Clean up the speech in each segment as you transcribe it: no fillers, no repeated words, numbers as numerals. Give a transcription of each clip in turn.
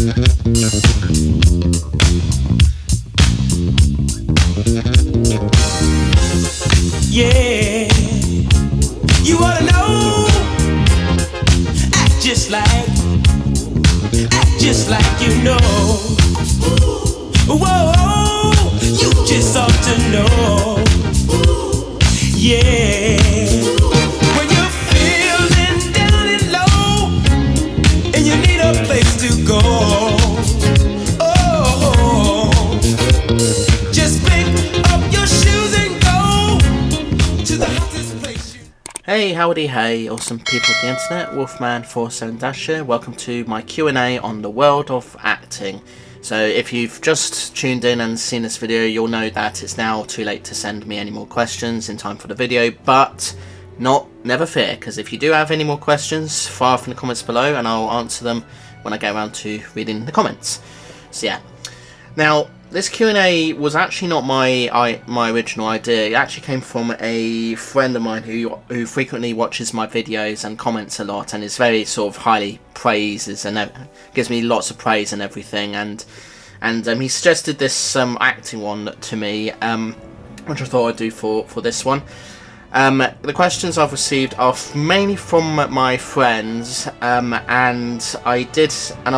Yeah, you wanna know? Act just like you know. Whoa, you just ought to know. Yeah, when you're feeling down and low, and you need a place to go. Oh, just pick up your shoes and go to the hottest place. Hey, howdy, hey, awesome people of the internet, Wolfman47 here. Welcome to my Q&A on the world of acting. So if you've just tuned in and seen this video, you'll know that it's now too late to send me any more questions in time for the video, but never fear, because if you do have any more questions, fire off in the comments below and I'll answer them when I get around to reading the comments. So yeah. Now, this Q&A was actually not my original idea. It actually came from a friend of mine who frequently watches my videos and comments a lot and is very sort of highly praises and gives me lots of praise and everything. And he suggested this acting one to me, which I thought I'd do for this one. The questions I've received are mainly from my friends, and I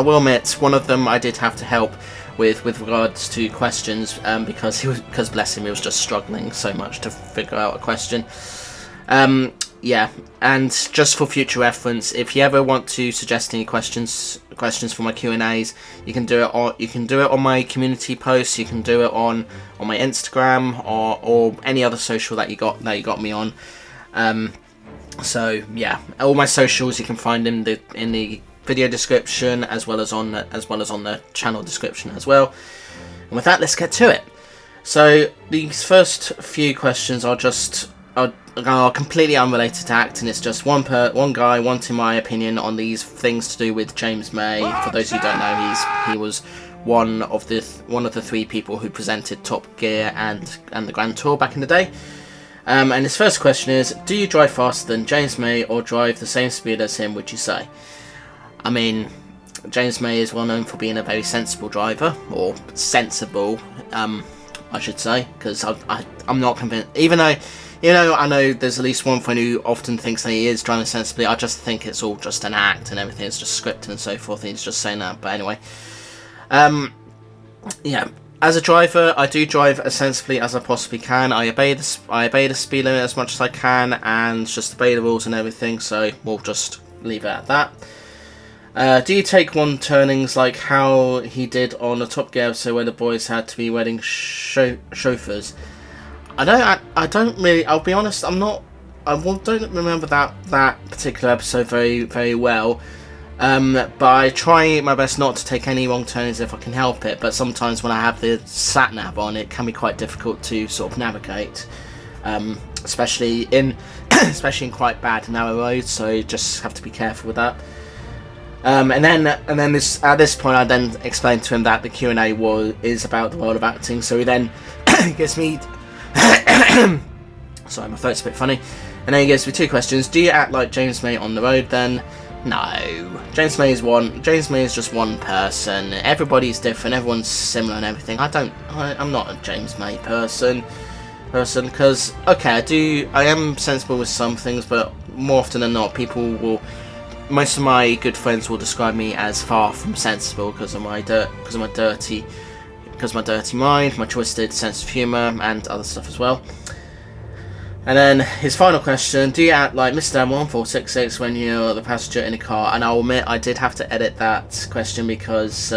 will admit, one of them I did have to help with regards to questions, because bless him, he was just struggling so much to figure out a question. Yeah, and just for future reference, if you ever want to suggest any questions for my Q&As, you can do it on my community posts. You can do it on my Instagram or any other social that you got me on. So yeah, all my socials you can find in the video description as well as on the channel description as well. And with that, let's get to it. So these first few questions are completely unrelated to acting. It's just one guy wanting my opinion on these things to do with James May. For those who don't know, he was one of the three people who presented Top Gear and the Grand Tour back in the day. And his first question is: do you drive faster than James May or drive the same speed as him, would you say? I mean, James May is well known for being a very sensible driver, or sensible, I should say, because I'm not convinced. Even though I know there's at least one friend who often thinks that he is driving sensibly, I just think it's all just an act and everything is just scripted and so forth, and he's just saying that. But anyway, yeah, as a driver, I do drive as sensibly as I possibly can. I obey the speed limit as much as I can and just obey the rules and everything, so we'll just leave it at that. Do you take one turnings like how he did on the Top Gear episode where the boys had to be wedding chauffeurs? I don't really. I'll be honest. I don't remember that particular episode very very well. But I try my best not to take any wrong turns if I can help it. But sometimes when I have the sat nav on, it can be quite difficult to sort of navigate, especially in quite bad narrow roads. So you just have to be careful with that. And then at this point I then explained to him that the Q&A is about the world of acting. So he then gives me sorry, my throat's a bit funny. And then he gives me two questions. Do you act like James May on the road then? No. James May is just one person. Everybody's different, everyone's similar and everything. I'm not a James May person because okay, I am sensible with some things, but more often than not most of my good friends will describe me as far from sensible because of my dirty mind, my twisted sense of humour, and other stuff as well. And then his final question: do you act like Mr. 1466 when you're the passenger in a car? And I'll admit I did have to edit that question because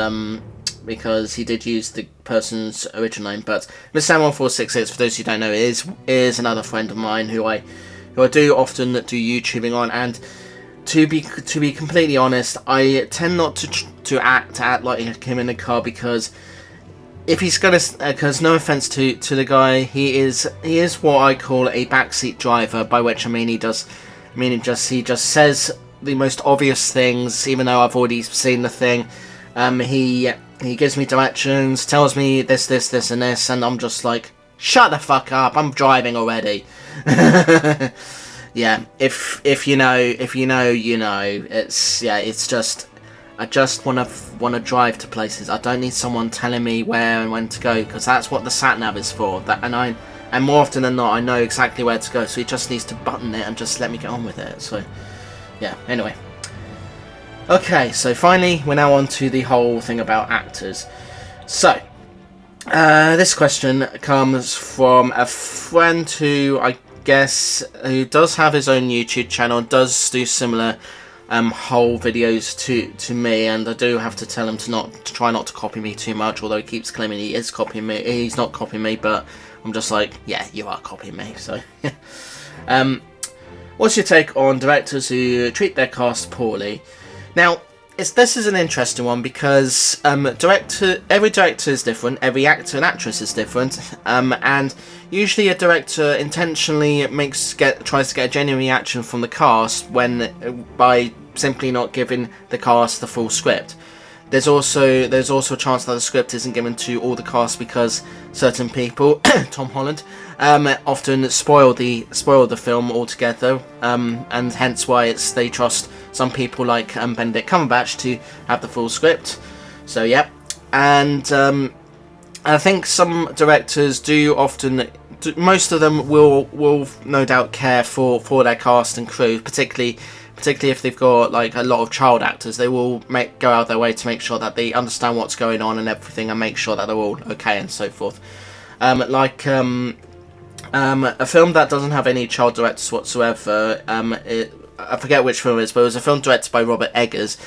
he did use the person's original name. But Mr. 1466, for those who don't know, is another friend of mine who I do often do YouTubing on. And to be completely honest, I tend not to act like him in the car because if he's gonna, because no offense to the guy, he is what I call a backseat driver, by which I mean he just says the most obvious things, even though I've already seen the thing. He gives me directions, tells me this, and this, and I'm just like, shut the fuck up, I'm driving already. Yeah, if you know, you know. It's just I just want to drive to places. I don't need someone telling me where and when to go, because that's what the sat nav is for. And more often than not, I know exactly where to go. So he just needs to button it and just let me get on with it. So yeah. Anyway. Okay. So finally, we're now on to the whole thing about actors. So this question comes from a friend who who does have his own YouTube channel, does do similar whole videos to me, and I do have to tell him to try not to copy me too much, although he keeps claiming he is copying me. He's not copying me, but I'm just like, yeah, you are copying me. So what's your take on directors who treat their cast poorly? Now, this is an interesting one, because every director is different, every actor and actress is different, and usually a director intentionally tries to get a genuine reaction from the cast by simply not giving the cast the full script. There's also a chance that the script isn't given to all the cast because certain people, Tom Holland, often spoil the film altogether, and hence why they trust some people like Benedict Cumberbatch to have the full script. So yeah, and I think some directors do often. Most of them will no doubt care for their cast and crew, particularly if they've got like a lot of child actors. They will go out their way to make sure that they understand what's going on and everything, and make sure that they're all okay and so forth. A film that doesn't have any child directors whatsoever. I forget which film it is, but it was a film directed by Robert Eggers.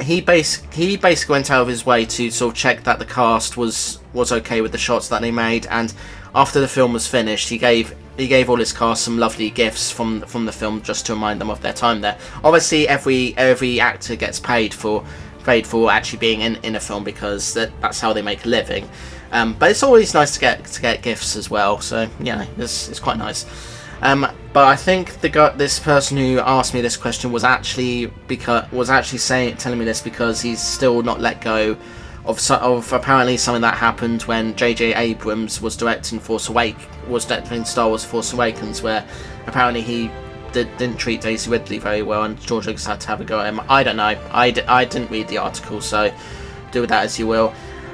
He basically went out of his way to sort of check that the cast was okay with the shots that they made, and after the film was finished, he gave all his cast some lovely gifts from the film, just to remind them of their time there. Obviously, every actor gets paid for actually being in a film, because that's how they make a living. But it's always nice to get gifts as well. So yeah, it's quite nice. But I think this person who asked me this question was actually telling me this because he's still not let go of apparently something that happened when J.J. Abrams was directing Star Wars: Force Awakens, where apparently he didn't treat Daisy Ridley very well, and George Lucas had to have a go at him. I don't know. I didn't read the article, so do with that as you will.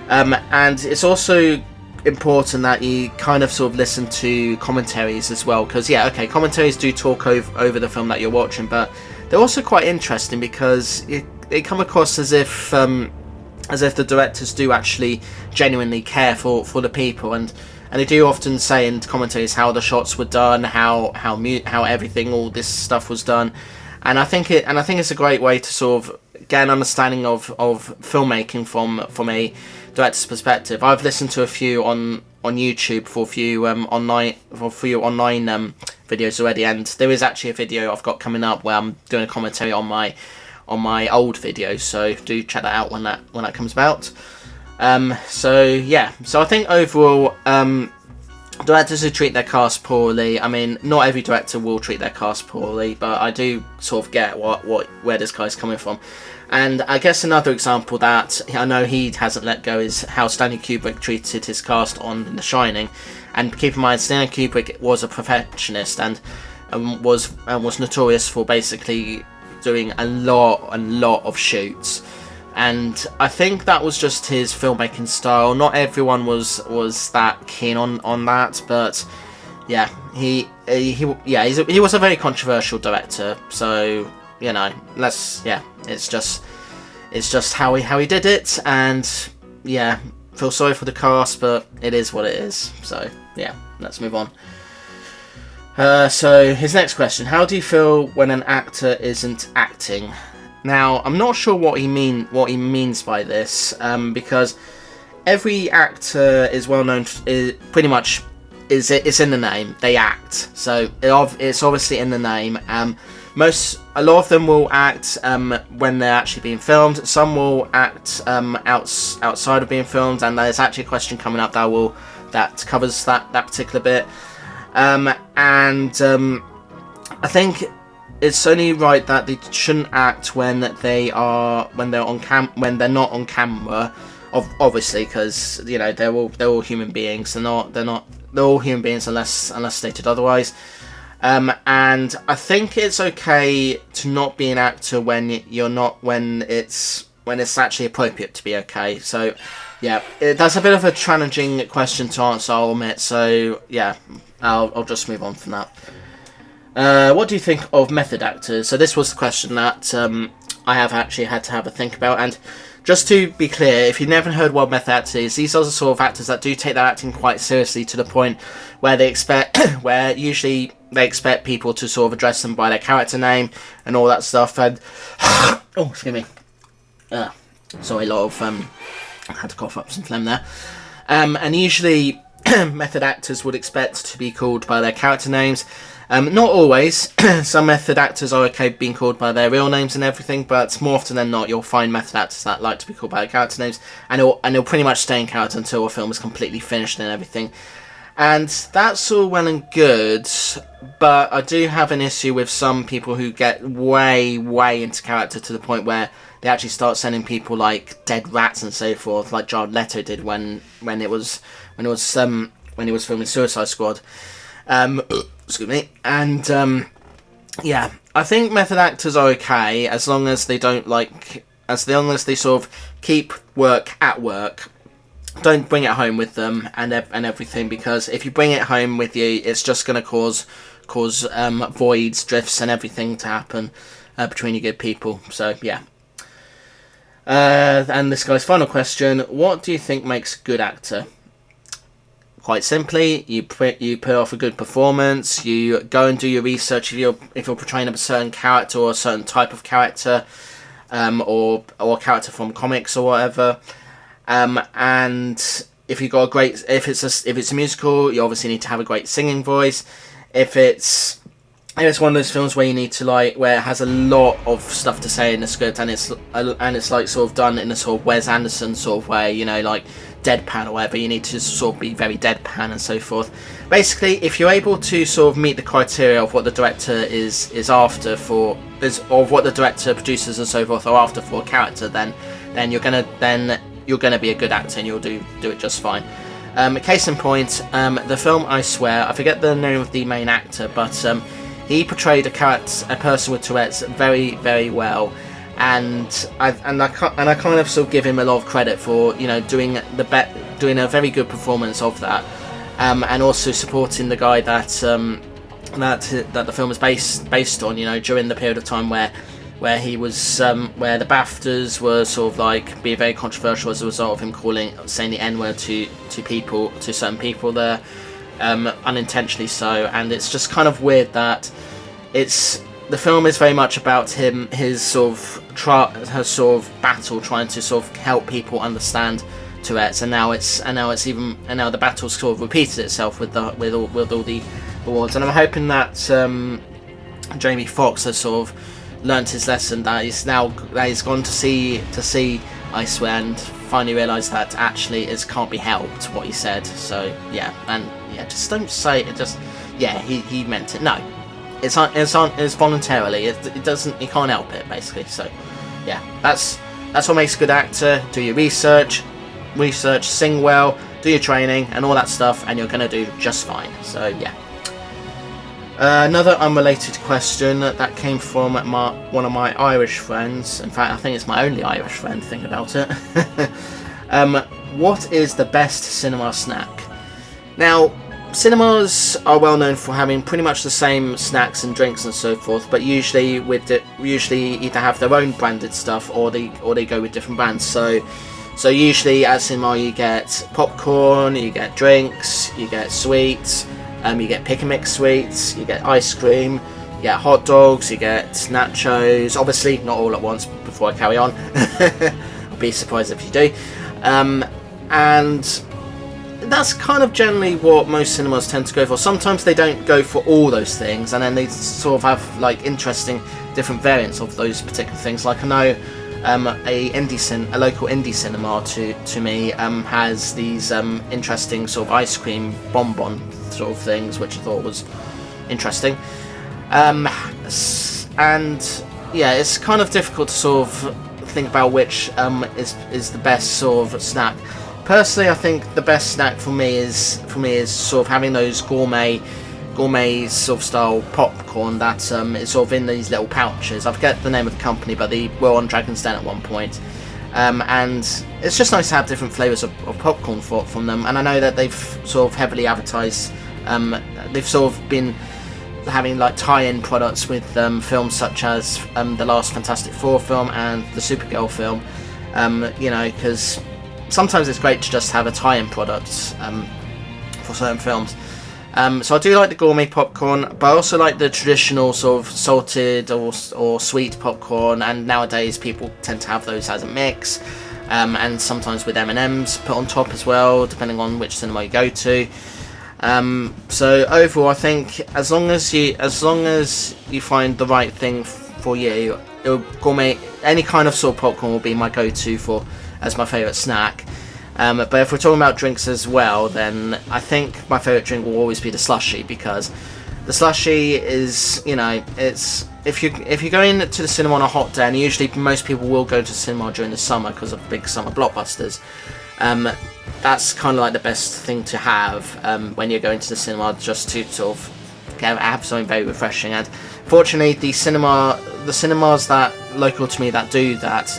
And it's also important that you kind of sort of listen to commentaries as well, because commentaries do talk over the film that you're watching, but they're also quite interesting because they come across as if the directors do actually genuinely care for the people, and they do often say in commentaries how the shots were done, how everything, all this stuff was done, and I think it's a great way to sort of get an understanding of filmmaking from a director's perspective. I've listened to a few on YouTube for a few online videos already, and there is actually a video I've got coming up where I'm doing a commentary on my old videos, so do check that out when that comes about. So I think overall, directors who treat their cast poorly, I mean, not every director will treat their cast poorly, but I do sort of get where this guy's coming from. And I guess another example that I know he hasn't let go is how Stanley Kubrick treated his cast on The Shining. And keep in mind, Stanley Kubrick was a perfectionist and was notorious for basically doing a lot of shoots. And I think that was just his filmmaking style. Not everyone was that keen on that, but yeah, he was a very controversial director. So it's just how he did it, and yeah, feel sorry for the cast, but it is what it is. So yeah, let's move on. So his next question: how do you feel when an actor isn't acting? Now, I'm not sure what he means by this, because every actor is well known. Pretty much, it's in the name. They act, so it's obviously in the name. A lot of them will act when they're actually being filmed. Some will act outside of being filmed, and there's actually a question coming up that covers that particular bit. I think it's only right that they shouldn't act when they're not on camera, obviously, because they're all human beings. They're all human beings unless stated otherwise. And I think it's okay to not be an actor when it's actually appropriate to be okay. So yeah, that's a bit of a challenging question to answer, I'll admit. So yeah, I'll just move on from that. What do you think of method actors? So this was the question that I have actually had to have a think about. And just to be clear, if you've never heard what method actors is, these are the sort of actors that do take their acting quite seriously to the point where they expect, where usually they expect people to sort of address them by their character name and all that stuff. And oh, excuse me. Sorry, a lot of I had to cough up some phlegm there. And usually method actors would expect to be called by their character names. Not always. Some method actors are okay being called by their real names and everything, but more often than not, you'll find method actors that like to be called by their character names, and they'll pretty much stay in character until a film is completely finished and everything. And that's all well and good, but I do have an issue with some people who get way into character to the point where they actually start sending people like dead rats and so forth, like Jared Leto did when he was filming Suicide Squad. Excuse me. And yeah, I think method actors are okay as long as they don't as long as they sort of keep work at work. Don't bring it home with them and everything, because if you bring it home with you, it's just going to cause voids, drifts, and everything to happen between you good people. So yeah. And this guy's final question: what do you think makes a good actor? Quite simply, you put off a good performance. You go and do your research if you're portraying a certain character or a certain type of character, or a character from comics or whatever. And if you got if it's a musical, you obviously need to have a great singing voice. If it's one of those films where you need to where it has a lot of stuff to say in the script, and it's like sort of done in a sort of Wes Anderson sort of way, like deadpan or whatever, you need to sort of be very deadpan and so forth. Basically, if you're able to sort of meet the criteria of what the director is after of what the director, producers and so forth are after for a character, then you're gonna be a good actor and you'll do it just fine. Case in point, the film I Swear, I forget the name of the main actor, but he portrayed a person with Tourette's very, very well, and I kind of sort of give him a lot of credit for doing a very good performance of that, and also supporting the guy that the film is based on. During the period of time where he was where the BAFTAs were sort of being very controversial as a result of him saying the N-word to certain people there, unintentionally so. And it's just kind of weird that the film is very much about his sort of battle trying to sort of help people understand Tourette's, and now the battle's sort of repeated itself with all the awards. And I'm hoping that Jamie Foxx has sort of learnt his lesson, that he's gone to see I Swear and finally realised that actually it can't be helped what he said. So yeah, and yeah, just don't say it. Just he meant it. No, it's voluntarily. It doesn't. You can't help it basically. So yeah, that's what makes a good actor. Do your research, sing well, do your training and all that stuff, and you're gonna do just fine. So yeah. Another unrelated question that came from one of my Irish friends. In fact, I think it's my only Irish friend, think about it. What is the best cinema snack? Now, cinemas are well known for having pretty much the same snacks and drinks and so forth, but usually either have their own branded stuff or they go with different brands. So usually at cinema you get popcorn, you get drinks, you get sweets. You get pick and mix sweets, you get ice cream, you get hot dogs, you get nachos. Obviously, not all at once before I carry on. I'll be surprised if you do. And that's kind of generally what most cinemas tend to go for. Sometimes they don't go for all those things, and then they sort of have interesting different variants of those particular things. Like I know a local indie cinema to me has these interesting sort of ice cream bonbon sort of things, which I thought was interesting. And yeah, it's kind of difficult to sort of think about which is the best sort of snack. Personally, I think the best snack for me is sort of having those gourmet sort of style popcorn that is sort of in these little pouches. I forget the name of the company, but they were on Dragon's Den at one point, and it's just nice to have different flavours of popcorn from them. And I know that they've sort of heavily advertised. They've sort of been having like tie-in products with films such as the last Fantastic Four film and the Supergirl film. Because sometimes it's great to just have a tie-in product for certain films. So I do like the gourmet popcorn, but I also like the traditional sort of salted or sweet popcorn, and nowadays people tend to have those as a mix, and sometimes with M&Ms put on top as well, depending on which cinema you go to. So overall, I think as long as you find the right thing for you, gourmet, any kind of sort of popcorn will be my go-to as my favourite snack. But if we're talking about drinks as well, then I think my favourite drink will always be the slushie, because the slushie is, it's if you're going to the cinema on a hot day, and usually most people will go to the cinema during the summer because of big summer blockbusters. That's kind of like the best thing to have when you're going to the cinema, just to sort of have something very refreshing. And fortunately, the cinemas that local to me that do that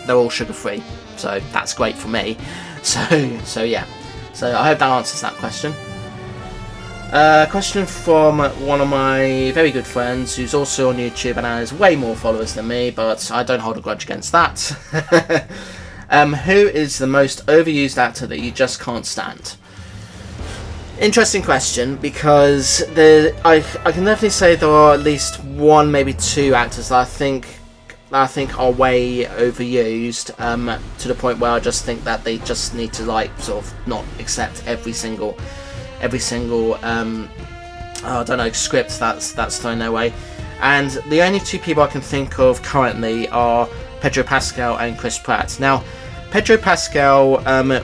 they're all sugar free, so that's great for me. So yeah. So I hope that answers that question. Question from one of my very good friends who's also on YouTube and has way more followers than me, but I don't hold a grudge against that. Who is the most overused actor that you just can't stand? Interesting question, because I can definitely say there are at least one, maybe two actors that I think are way overused, to the point where I just think that they just need to like sort of not accept every single I don't know, script that's thrown their way. And the only two people I can think of currently are Pedro Pascal and Chris Pratt. Now, Pedro Pascal I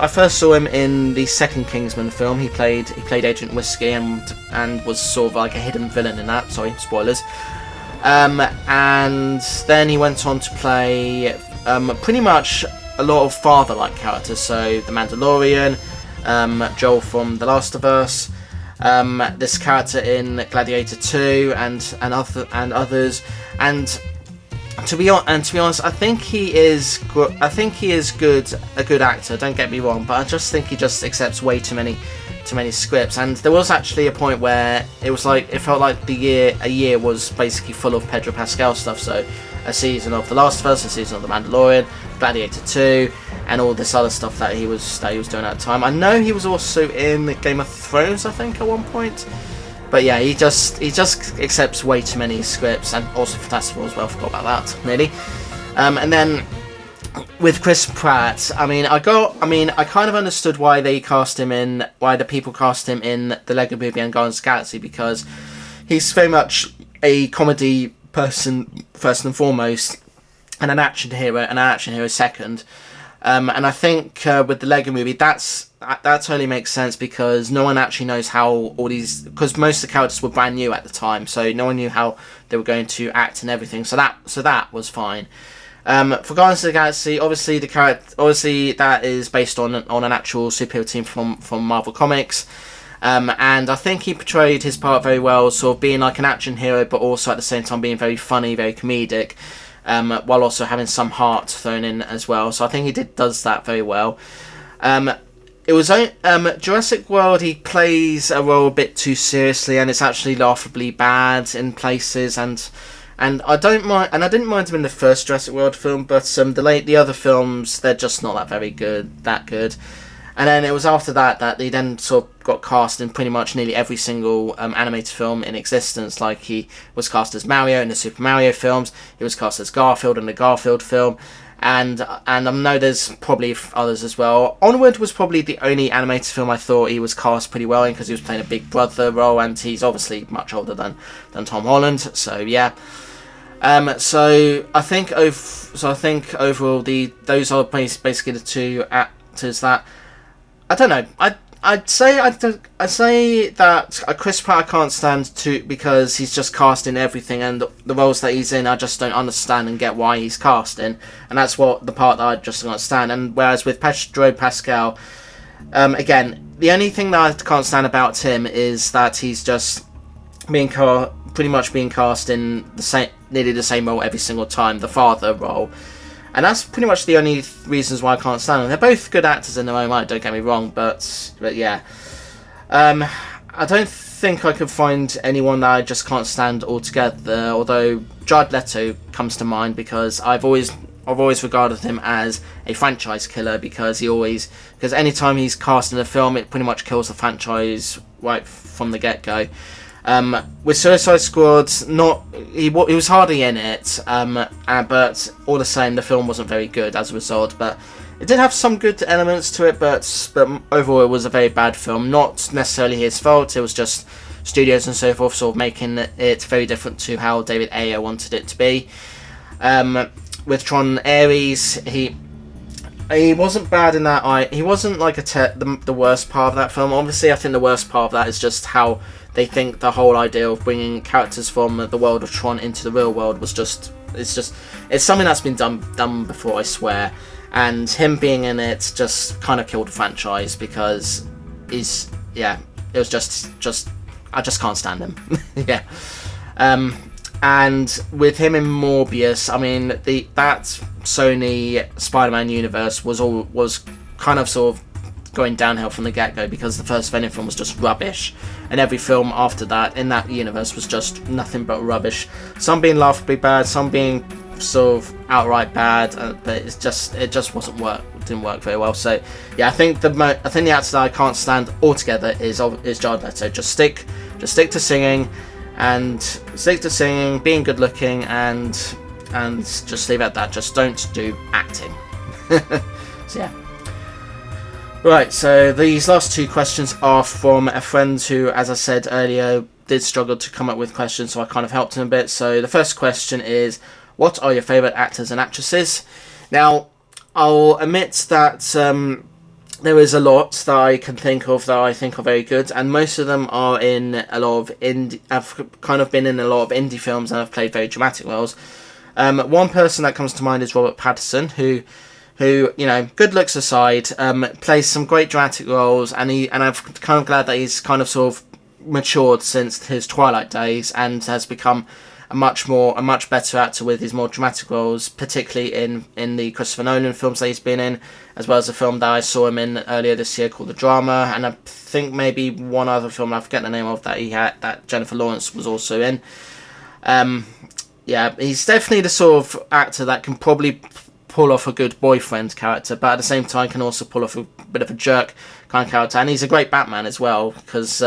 first saw him in the second Kingsman film. He played Agent Whiskey and was sort of like a hidden villain in that. Sorry, spoilers. And then he went on to play pretty much a lot of father-like characters. So the Mandalorian, Joel from The Last of Us, this character in Gladiator 2, and others. And to be honest, I think he is a good actor. Don't get me wrong, but I just think he just accepts way too many scripts. And there was actually a point where it felt like a year was basically full of Pedro Pascal stuff. So a season of The Last of Us, a season of The Mandalorian, Gladiator 2, and all this other stuff that he was doing at the time. I know he was also in Game of Thrones, I think, at one point. But yeah, he just accepts way too many scripts, and also Fantastic Four as well. Forgot about that, nearly. And then with Chris Pratt, I kind of understood why the people cast him in the Lego Movie and Guardians of the Galaxy, because he's very much a comedy person first and foremost, and an action hero second. And I think with the Lego Movie, that totally makes sense, because no one actually knows how because most of the characters were brand new at the time, so no one knew how they were going to act and everything. So that was fine. For Guardians of the Galaxy, obviously that is based on an actual superhero team from Marvel Comics. And I think he portrayed his part very well, sort of being like an action hero, but also at the same time being very funny, very comedic, while also having some heart thrown in as well. So I think he does that very well. It was Jurassic World. He plays a role a bit too seriously, and it's actually laughably bad in places. And I don't mind, and I didn't mind him in the first Jurassic World film, but the other films, they're just not that good. And then it was after that he then sort of got cast in pretty much nearly every single animated film in existence. Like, he was cast as Mario in the Super Mario films, he was cast as Garfield in the Garfield film, and I know there's probably others as well. Onward was probably the only animated film I thought he was cast pretty well in, because he was playing a big brother role, and he's obviously much older than Tom Holland. So yeah. So I think overall those are basically the two actors that I don't know. I'd say that Chris Pratt I can't stand too, because he's just cast in everything, and the roles that he's in I just don't understand and get why he's cast in, and that's what the part that I just don't understand. And whereas with Pedro Pascal, again, the only thing that I can't stand about him is that he's just being pretty much being cast in nearly the same role every single time, the father role. And that's pretty much the only reasons why I can't stand them. They're both good actors in their own right, don't get me wrong, but yeah. I don't think I could find anyone that I just can't stand altogether, although Jared Leto comes to mind because I've always regarded him as a franchise killer because anytime he's cast in a film, it pretty much kills the franchise right from the get-go. With Suicide Squad, he was hardly in it, but all the same, the film wasn't very good as a result. But it did have some good elements to it, but overall, it was a very bad film. Not necessarily his fault; it was just studios and so forth sort of making it very different to how David Ayer wanted it to be. With Tron Ares, he wasn't bad in that. He wasn't like the worst part of that film. Obviously, I think the worst part of that is just how they think the whole idea of bringing characters from the world of Tron into the real world was it's something that's been done before, I swear. And him being in it just kind of killed the franchise because it was just I just can't stand him. Yeah. And with him in Morbius, I mean, that Sony Spider-Man universe was kind of sort of going downhill from the get-go because the first Venom film was just rubbish, and every film after that in that universe was just nothing but rubbish. Some being laughably bad, some being sort of outright bad, but it just didn't work very well. So yeah, I think the actor that I can't stand altogether is Jared Leto. Just stick to singing. And stick to singing, being good looking, and just leave it at that. Just don't do acting. So yeah. Right, so these last two questions are from a friend who, as I said earlier, did struggle to come up with questions, so I kind of helped him a bit. So the first question is, what are your favourite actors and actresses? Now, I'll admit that there is a lot that I can think of that I think are very good, and most of them are in a lot of I've kind of been in a lot of indie films and I've played very dramatic roles. One person that comes to mind is Robert Pattinson, who good looks aside, plays some great dramatic roles, and I'm kind of glad that he's kind of sort of matured since his Twilight days and has become a much better actor with his more dramatic roles, particularly in the Christopher Nolan films that he's been in, as well as a film that I saw him in earlier this year called The Drama, and I think maybe one other film I forget the name of that Jennifer Lawrence was also in. Yeah, he's definitely the sort of actor that can probably pull off a good boyfriend character, but at the same time can also pull off a bit of a jerk kind of character, and he's a great Batman as well, because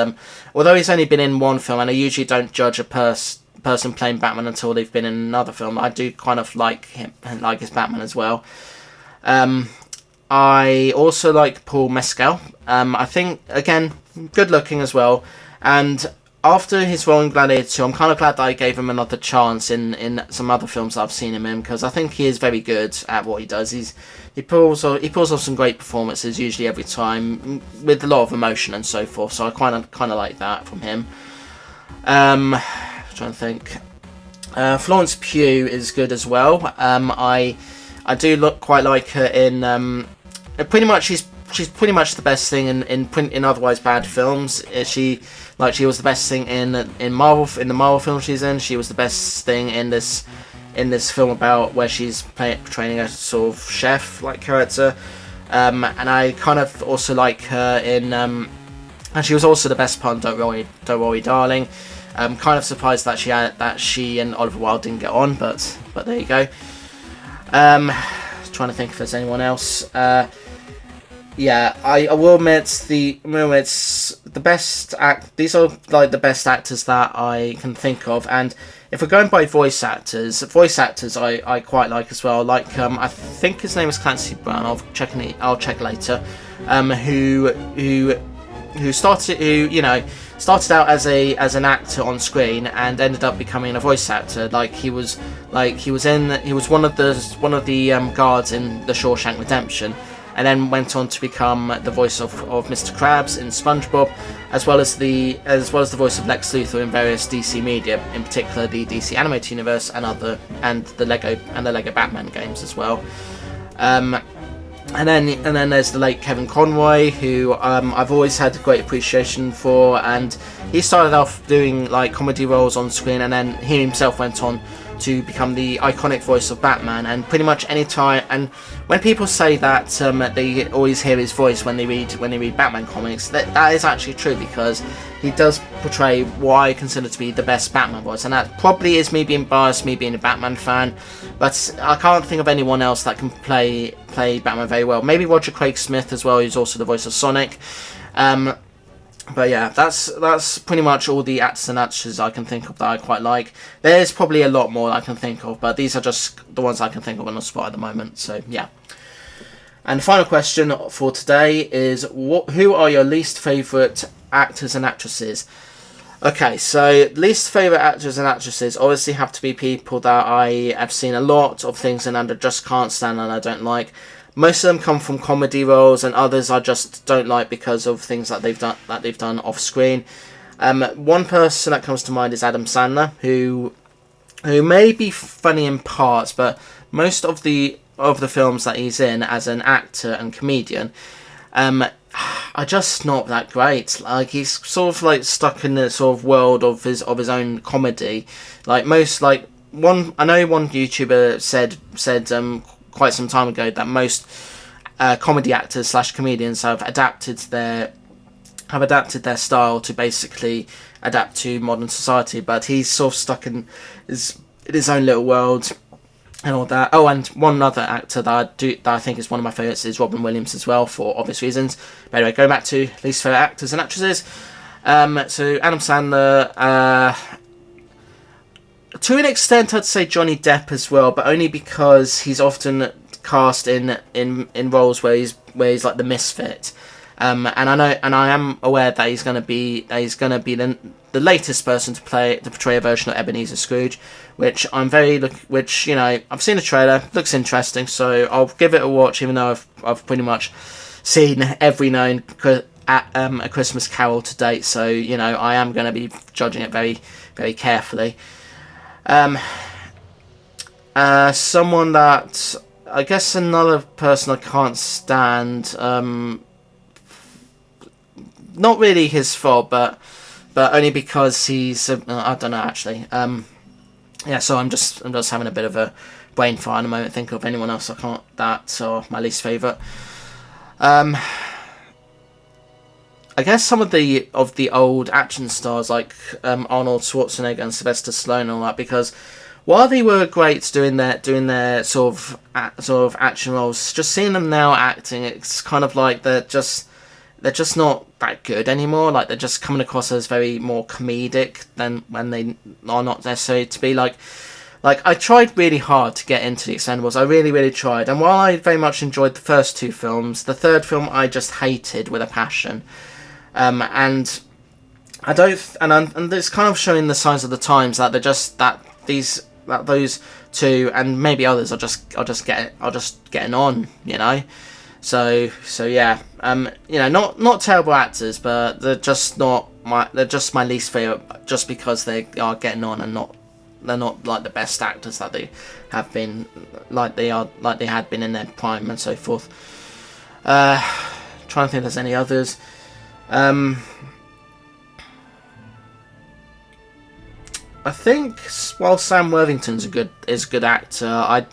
although he's only been in one film, and I usually don't judge a person playing Batman until they've been in another film, I do kind of like him and like his Batman as well. I also like Paul Mescal. I think, again, good looking as well, and after his role in Gladiator 2, I'm kind of glad that I gave him another chance in some other films that I've seen him in, because I think he is very good at what he does. He pulls off some great performances usually every time, with a lot of emotion and so forth, so I kind of like that from him. Trying to think. Florence Pugh is good as well. I do quite like her in pretty much she's pretty much the best thing in otherwise bad films. She was the best thing in the Marvel film she's in. She was the best thing in this film about where she's portraying a sort of chef like character. And I kind of also like her in and she was also the best part in Don't Worry Darling. I'm kind of surprised that she and Oliver Wilde didn't get on, but there you go. Trying to think if there's anyone else. Yeah, I will admit the best these are like the best actors that I can think of, and if we're going by voice actors I quite like as well. Like I think his name is Clancy Brown. I'll check later. Who started out as an actor on screen and ended up becoming a voice actor. He was one of the guards in The Shawshank Redemption, and then went on to become the voice of Mr. Krabs in SpongeBob, as well as the voice of Lex Luthor in various DC media, in particular the DC Animated Universe and the Lego Batman games as well. And then there's the late Kevin Conroy, who I've always had a great appreciation for, and he started off doing like comedy roles on screen, and then he himself went on to become the iconic voice of Batman. And pretty much any time, and when people say that they always hear his voice when they read Batman comics, that is actually true, because he does portray what I consider to be the best Batman voice, and that probably is me being biased, me being a Batman fan, but I can't think of anyone else that can play Batman very well. Maybe Roger Craig Smith as well, who's also the voice of Sonic. But yeah, that's pretty much all the actors and actresses I can think of that I quite like. There's probably a lot more I can think of, but these are just the ones I can think of on the spot at the moment. So yeah. And the final question for today is, who are your least favourite actors and actresses? Okay, so least favourite actors and actresses obviously have to be people that I have seen a lot of things in and I just can't stand and I don't like. Most of them come from comedy roles, and others I just don't like because of things that they've done off screen. One person that comes to mind is Adam Sandler, who may be funny in parts, but most of the films that he's in as an actor and comedian, are just not that great. Like, he's sort of like stuck in the sort of world of his own comedy. I know one YouTuber said quite some time ago that most comedy actors / comedians have adapted their style to basically adapt to modern society, but he's sort of stuck in his own little world and all that. Oh, and one other actor that I think is one of my favourites is Robin Williams as well, for obvious reasons. But anyway, going back to least favourite actors and actresses. So Adam Sandler, to an extent I'd say Johnny Depp as well, but only because he's often cast in roles where he's like the misfit. And I am aware that he's going to be the latest person to portray a version of Ebenezer Scrooge, which I've seen the trailer, looks interesting, so I'll give it a watch, even though I've pretty much seen every known A Christmas Carol to date, so I am going to be judging it very, very carefully. Someone that I guess another person I can't stand. Not really his fault, but only because he's I don't know actually. Yeah, so I'm just having a bit of a brain fart at the moment. Think of anyone else I can't. That's my least favourite. I guess some of the old action stars like Arnold Schwarzenegger and Sylvester Stallone and all that, because while they were great doing their sort of action roles, just seeing them now acting, it's kind of like they're just not that good anymore. Like, they're just coming across as very more comedic than when they are not necessarily to be. Like I tried really hard to get into The Expendables. I really, really tried. And while I very much enjoyed the first two films, the third film I just hated with a passion. And it's kind of showing the signs of the times that they're just those two and maybe others are just getting on, So yeah, not terrible actors, but they're just my least favourite, just because they are getting on and they're not like the best actors that they have been, like they had been in their prime and so forth. Trying to think if there's any others. I think while Sam Worthington's a good actor, I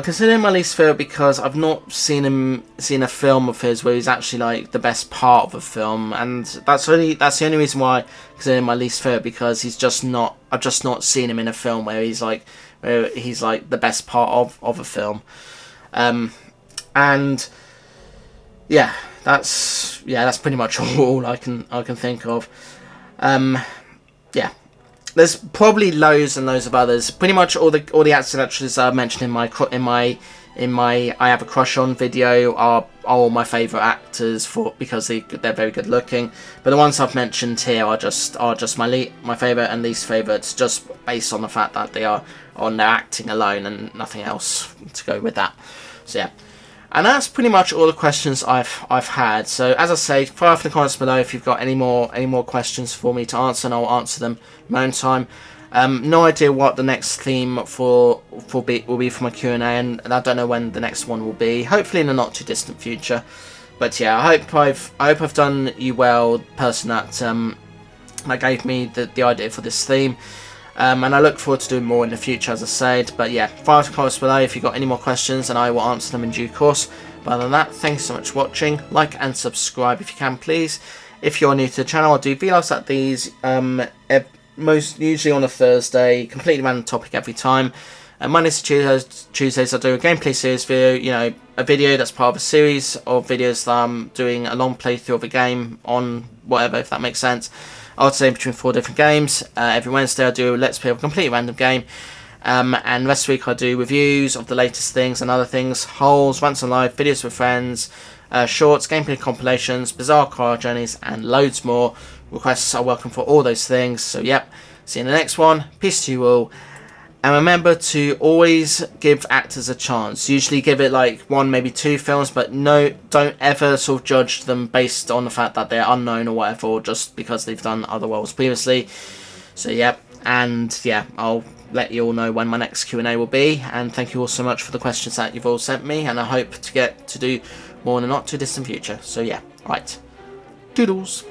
consider him my least favourite because I've not seen a film of his where he's actually like the best part of a film, and that's the only reason why I consider him my least favourite, because I've just not seen him in a film where he's like the best part of a film. And yeah, that's pretty much all I can think of. Yeah. There's probably loads and loads of others. Pretty much all the actors and actresses I mentioned in my I Have a Crush On video are all my favourite actors because they're very good looking. But the ones I've mentioned here are just my favourite and least favourites, just based on the fact that they are on their acting alone and nothing else to go with that. So yeah. And that's pretty much all the questions I've had. So as I say, fire off in the comments below if you've got any more questions for me to answer, and I'll answer them in my own time. No idea what the next theme will be for my Q&A, and I don't know when the next one will be. Hopefully in the not too distant future. But yeah, I hope I've done you well, person that that gave me the idea for this theme. And I look forward to doing more in the future, as I said. But yeah, fire comments below if you've got any more questions, and I will answer them in due course. But other than that, thanks so much for watching. Like and subscribe if you can, please. If you're new to the channel, I do videos like these, most usually on a Thursday, completely random topic every time. Mondays to Tuesdays I do a gameplay series video, you know, a video that's part of a series of videos that I'm doing a long playthrough of a game on whatever, if that makes sense. I would say between 4 different games. Every Wednesday I do a Let's Play of a completely random game. And the rest of the week I do reviews of the latest things and other things, hauls, rants on live, videos with friends, shorts, gameplay compilations, bizarre car journeys, and loads more. Requests are welcome for all those things. So yep, see you in the next one. Peace to you all. And remember to always give actors a chance. Usually give it like 1, maybe 2 films, but no, don't ever sort of judge them based on the fact that they're unknown or whatever, or just because they've done other roles previously. So yeah, and yeah, I'll let you all know when my next Q&A will be. And thank you all so much for the questions that you've all sent me, and I hope to get to do more in the not too distant future. So yeah, right, doodles.